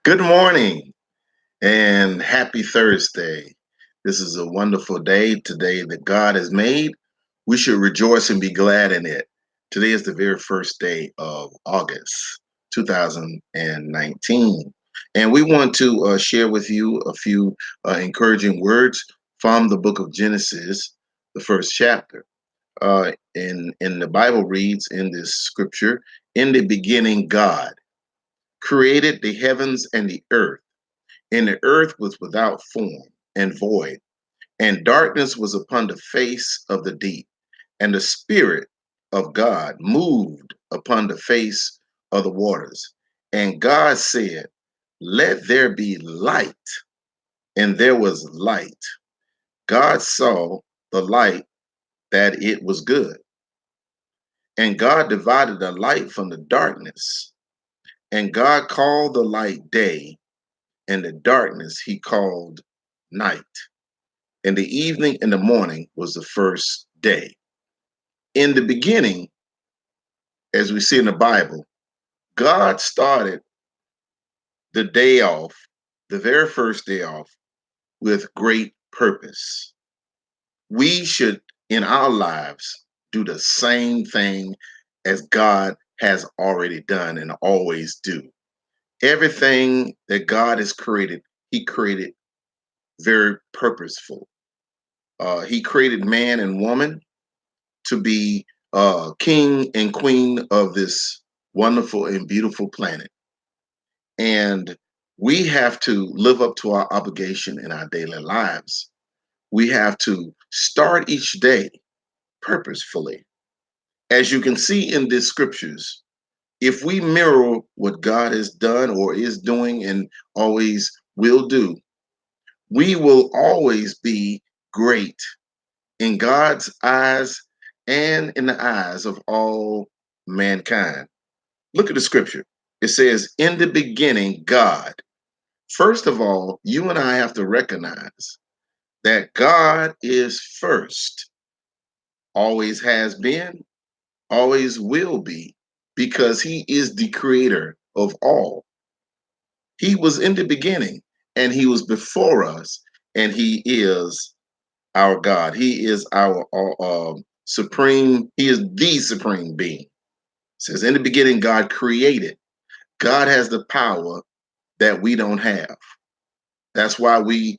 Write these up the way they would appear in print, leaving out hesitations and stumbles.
Good morning and happy Thursday. This is a wonderful day today that God has made. We should rejoice and be glad in it. Today is the very first day of August 2019. And we want to share with you a few encouraging words from the book of Genesis, the first chapter. In the Bible reads in this scripture, in the beginning, God created the heavens and the earth, and the earth was without form and void, and darkness was upon the face of the deep, and the Spirit of God moved upon the face of the waters. And God said, let there be light, and there was light. God saw the light that it was good. And God divided the light from the darkness. And God called the light day, and the darkness he called night. And the evening and the morning was the first day. In the beginning, as we see in the Bible, God started the day off, the very first day off, with great purpose. We should, in our lives, do the same thing as God has already done and always do. Everything that God has created, he created very purposeful. He created man and woman to be king and queen of this wonderful and beautiful planet. And we have to live up to our obligation in our daily lives. We have to start each day purposefully. As you can see in these scriptures, if we mirror what God has done or is doing and always will do, we will always be great in God's eyes and in the eyes of all mankind. Look at the scripture. It says, in the beginning, God. First of all, you and I have to recognize that God is first, always has been, always will be, because he is the creator of all. He was in the beginning and he was before us, and he is our God. He is our supreme, he is the supreme being. It says, in the beginning, God created. God has the power that we don't have. That's why we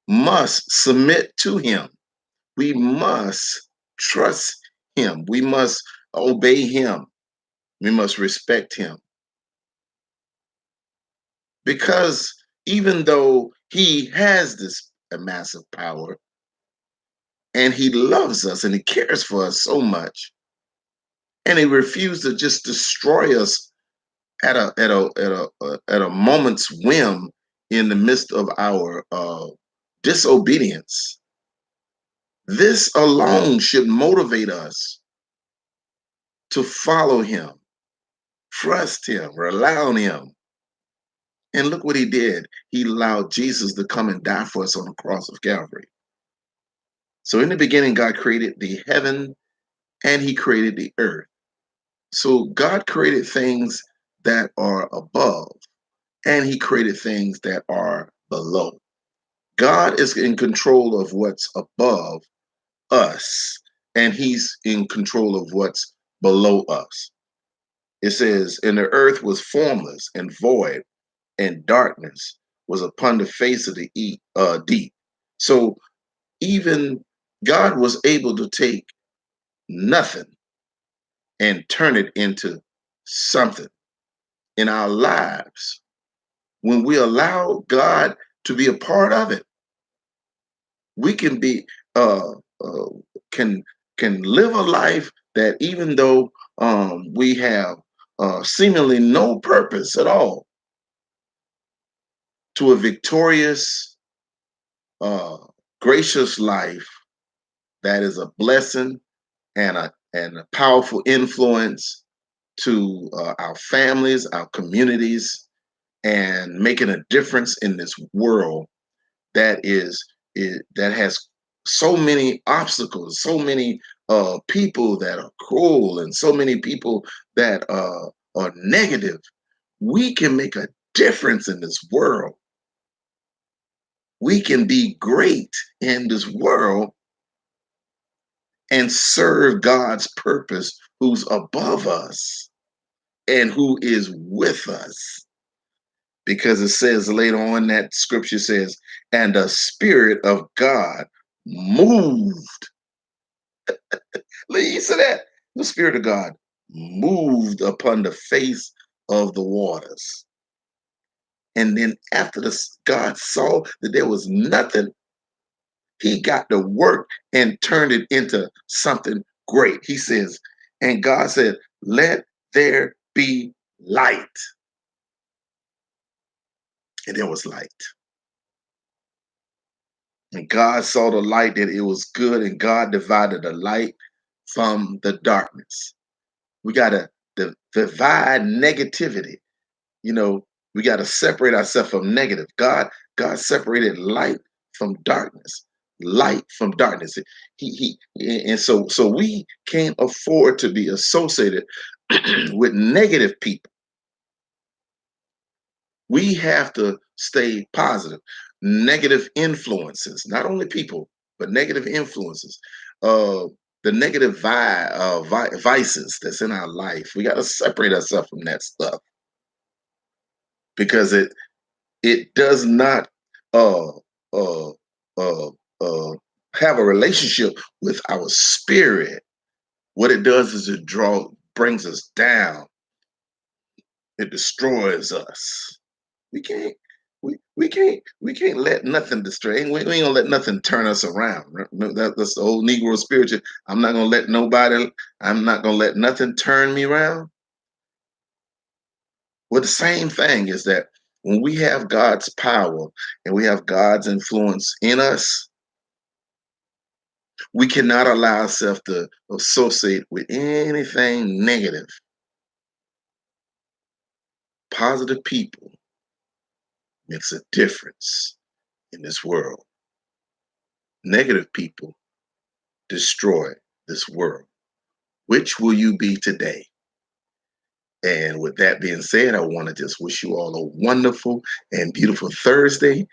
must submit to him. We must trust him. We must obey him. We must respect him. Because even though he has this massive power and he loves us and he cares for us so much, and he refused to just destroy us at a moment's whim in the midst of our disobedience. This alone should motivate us to follow him, trust him, rely on him. And look what he did. He allowed Jesus to come and die for us on the cross of Calvary. So in the beginning, God created the heaven and he created the earth. So God created things that are above and he created things that are below. God is in control of what's above us, and he's in control of what's below us. It says, and the earth was formless and void, and darkness was upon the face of the deep. So even God was able to take nothing and turn it into something in our lives. When we allow God to be a part of it, we can be uh, uh can live a life that even though we have seemingly no purpose at all, to a victorious uh gracious life that is a blessing and a powerful influence to our families, our communities, and making a difference in this world that that has so many obstacles, so many people that are cruel, and so many people that are negative. We can make a difference in this world. We can be great in this world and serve God's purpose, who's above us and who is with us. Because it says later on, that scripture says, and the Spirit of God moved. Listen to that. The Spirit of God moved upon the face of the waters. And then after God saw that there was nothing, he got to work and turned it into something great. He says, and God said, let there be light. And there was light. And God saw the light that it was good, and God divided the light from the darkness. We got to divide negativity. You know, we got to separate ourselves from negative. God separated light from darkness. Light from darkness. And so we can't afford to be associated with negative people. We have to stay positive. Negative influences, not only people, but negative influences. Uh, the negative vices that's in our life. We got to separate ourselves from that stuff because it does not uh uh uh uh have a relationship with our spirit. What it does is brings us down. It destroys us. We can't we can't let nothing destroy. We ain't gonna let nothing turn us around. That's the old Negro spiritual. I'm not gonna let nothing turn me around. Well, the same thing is that when we have God's power and we have God's influence in us, we cannot allow ourselves to associate with anything negative. Positive people makes a difference in this world. Negative people destroy this world. Which will you be today? And with that being said, I want to just wish you all a wonderful and beautiful Thursday.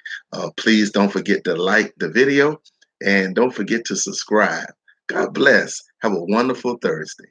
Please don't forget to like the video and don't forget to subscribe. God bless. Have a wonderful Thursday.